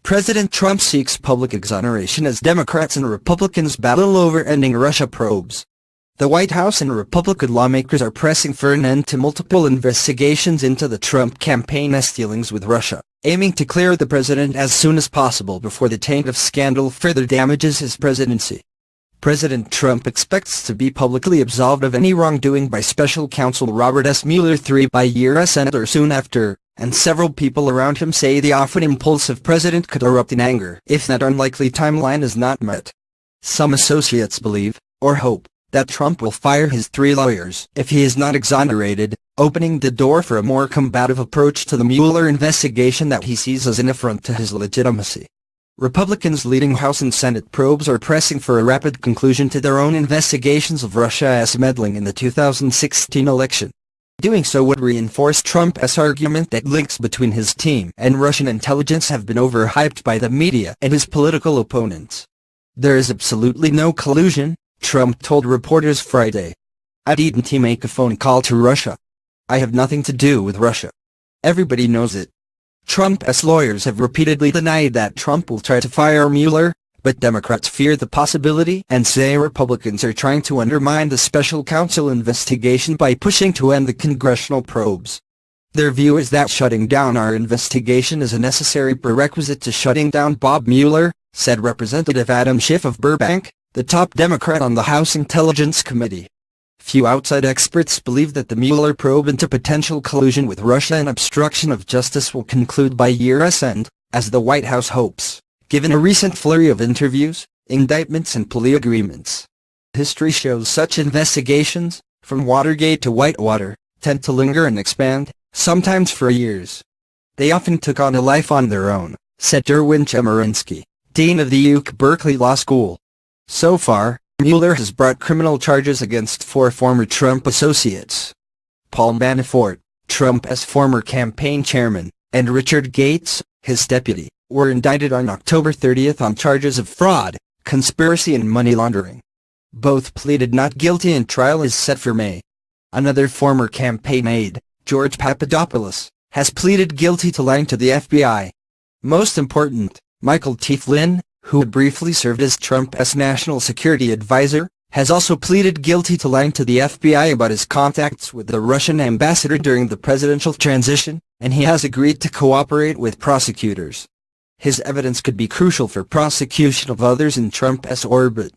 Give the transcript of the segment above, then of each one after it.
President Trump seeks public exoneration as Democrats and Republicans battle over ending Russia probes. The White House and Republican lawmakers are pressing for an end to multiple investigations into the Trump campaign's dealings with Russia, aiming to clear the president as soon as possible before the taint of scandal further damages his presidency. President Trump expects to be publicly absolved of any wrongdoing by special counsel Robert S. Mueller III by year's end or soon after, and several people around him say the often-impulsive president could erupt in anger if that unlikely timeline is not met. Some associates believe, or hope, that Trump will fire his 3 lawyers if he is not exonerated, opening the door for a more combative approach to the Mueller investigation that he sees as an affront to his legitimacy. Republicans leading House and Senate probes are pressing for a rapid conclusion to their own investigations of Russia's meddling in the 2016 election. Doing so would reinforce Trump's argument that links between his team and Russian intelligence have been overhyped by the media and his political opponents. There is absolutely no collusion, Trump told reporters Friday. I didn't make a phone call to Russia. I have nothing to do with Russia. Everybody knows it. Trump's lawyers have repeatedly denied that Trump will try to fire Mueller, but Democrats fear the possibility and say Republicans are trying to undermine the special counsel investigation by pushing to end the congressional probes. Their view is that shutting down our investigation is a necessary prerequisite to shutting down Bob Mueller, said Representative Adam Schiff of Burbank, the top Democrat on the House Intelligence Committee. Few outside experts believe that the Mueller probe into potential collusion with Russia and obstruction of justice will conclude by year's end, as the White House hopes, given a recent flurry of interviews, indictments and plea agreements. History shows such investigations, from Watergate to Whitewater, tend to linger and expand, sometimes for years. They often took on a life on their own, said Derwin Chemerinsky, dean of the UC Berkeley Law School. So far, Mueller has brought criminal charges against 4 former Trump associates. Paul Manafort, Trump's former campaign chairman, and Richard Gates, his deputy, were indicted on October 30 on charges of fraud, conspiracy and money laundering. Both pleaded not guilty and trial is set for May. Another former campaign aide, George Papadopoulos, has pleaded guilty to lying to the FBI. Most important, Michael T. Flynn, who briefly served as Trump's national security advisor, has also pleaded guilty to lying to the FBI about his contacts with the Russian ambassador during the presidential transition, and he has agreed to cooperate with prosecutors. His evidence could be crucial for prosecution of others in Trump's orbit.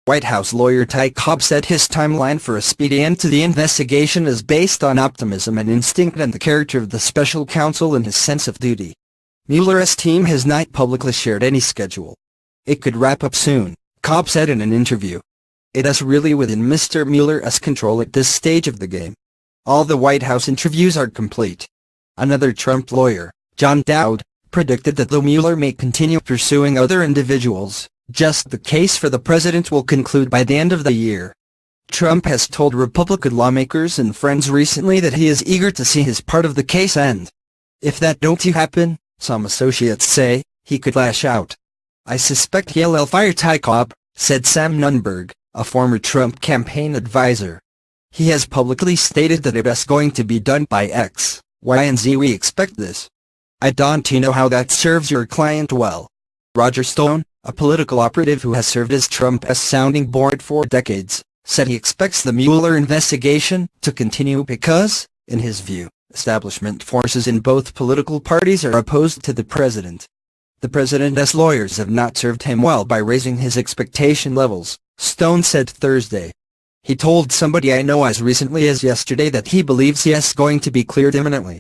White House lawyer Ty Cobb said his timeline for a speedy end to the investigation is based on optimism and instinct and the character of the special counsel and his sense of duty. Mueller's team has not publicly shared any schedule. It could wrap up soon, Cobb said in an interview. It is really within Mr. Mueller's control at this stage of the game. All the White House interviews are complete. Another Trump lawyer, John Dowd, predicted that though Mueller may continue pursuing other individuals, just the case for the president will conclude by the end of the year. Trump has told Republican lawmakers and friends recently that he is eager to see his part of the case end. If that don't happen, some associates say, he could lash out. I suspect he'll fire Ty Cobb, said Sam Nunberg, a former Trump campaign advisor. He has publicly stated that it is going to be done by X, Y and Z. We expect this. I don't know how that serves your client well. Roger Stone, a political operative who has served as Trump's sounding board for decades, said he expects the Mueller investigation to continue because, in his view, establishment forces in both political parties are opposed to the president. The president's lawyers have not served him well by raising his expectation levels, Stone said Thursday. He told somebody I know as recently as yesterday that he believes he is going to be cleared imminently.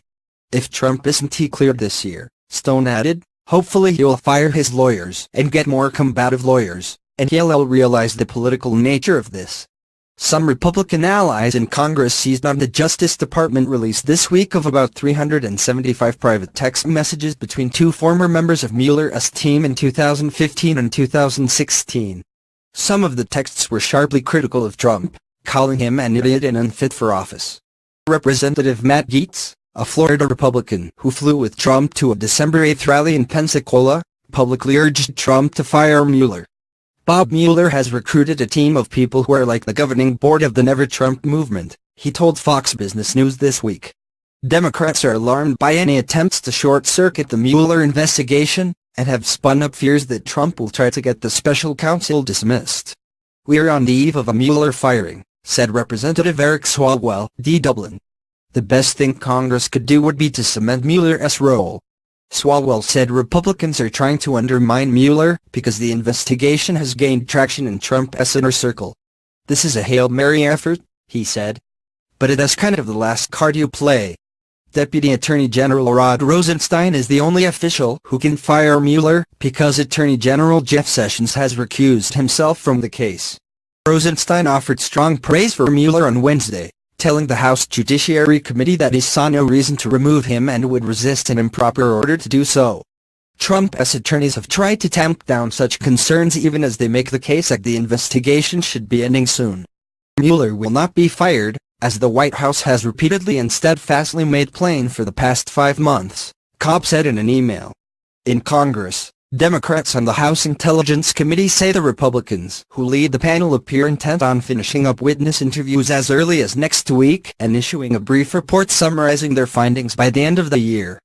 If Trump isn't cleared this year, Stone added, hopefully he'll fire his lawyers and get more combative lawyers, and he'll realize the political nature of this. Some Republican allies in Congress seized on the Justice Department release this week of about 375 private text messages between 2 former members of Mueller's team in 2015 and 2016. Some of the texts were sharply critical of Trump, calling him an idiot and unfit for office. Representative Matt Gaetz, a Florida Republican who flew with Trump to a December 8 rally in Pensacola, publicly urged Trump to fire Mueller. Bob Mueller has recruited a team of people who are like the governing board of the Never Trump movement, he told Fox Business News this week. Democrats are alarmed by any attempts to short-circuit the Mueller investigation, and have spun up fears that Trump will try to get the special counsel dismissed. "We are on the eve of a Mueller firing," said Representative Eric Swalwell, D. Dublin. "The best thing Congress could do would be to cement Mueller's role." Swalwell said Republicans are trying to undermine Mueller because the investigation has gained traction in Trump's inner circle. "This is a Hail Mary effort," he said. "But it is kind of the last card you play." Deputy Attorney General Rod Rosenstein is the only official who can fire Mueller because Attorney General Jeff Sessions has recused himself from the case. Rosenstein offered strong praise for Mueller on Wednesday, telling the House Judiciary Committee that he saw no reason to remove him and would resist an improper order to do so. Trump's attorneys have tried to tamp down such concerns even as they make the case that the investigation should be ending soon. Mueller will not be fired, as the White House has repeatedly and steadfastly made plain for the past 5 months, Cobb said in an email. In Congress, Democrats on the House Intelligence Committee say the Republicans who lead the panel appear intent on finishing up witness interviews as early as next week and issuing a brief report summarizing their findings by the end of the year.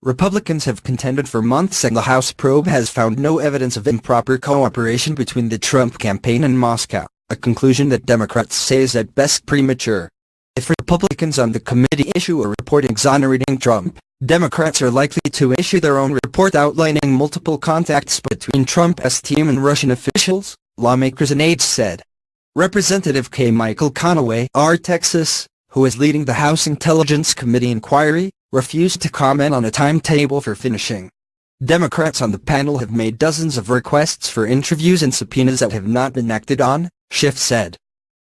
Republicans have contended for months that the House probe has found no evidence of improper cooperation between the Trump campaign and Moscow, a conclusion that Democrats say is at best premature. If Republicans on the committee issue a report exonerating Trump, Democrats are likely to issue their own report outlining multiple contacts between Trump's team and Russian officials, lawmakers and aides said. Representative K. Michael Conaway, R. Texas, who is leading the House Intelligence Committee inquiry, refused to comment on a timetable for finishing. Democrats on the panel have made dozens of requests for interviews and subpoenas that have not been acted on, Schiff said.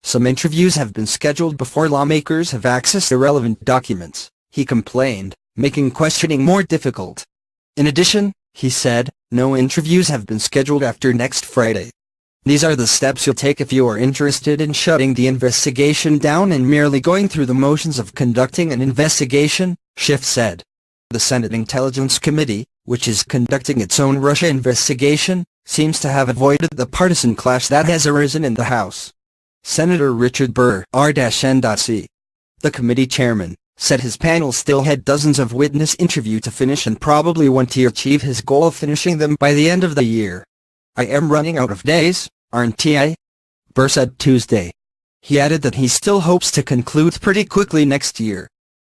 Some interviews have been scheduled before lawmakers have accessed irrelevant documents, he complained, making questioning more difficult. In addition, he said, no interviews have been scheduled after next Friday. These are the steps you'll take if you are interested in shutting the investigation down and merely going through the motions of conducting an investigation, Schiff said. The Senate Intelligence Committee, which is conducting its own Russia investigation, seems to have avoided the partisan clash that has arisen in the House. Senator Richard Burr, R-N.C., the committee chairman, said his panel still had dozens of witness interviews to finish and probably want to achieve his goal of finishing them by the end of the year. I am running out of days, aren't I? Burr said Tuesday. He added that he still hopes to conclude pretty quickly next year.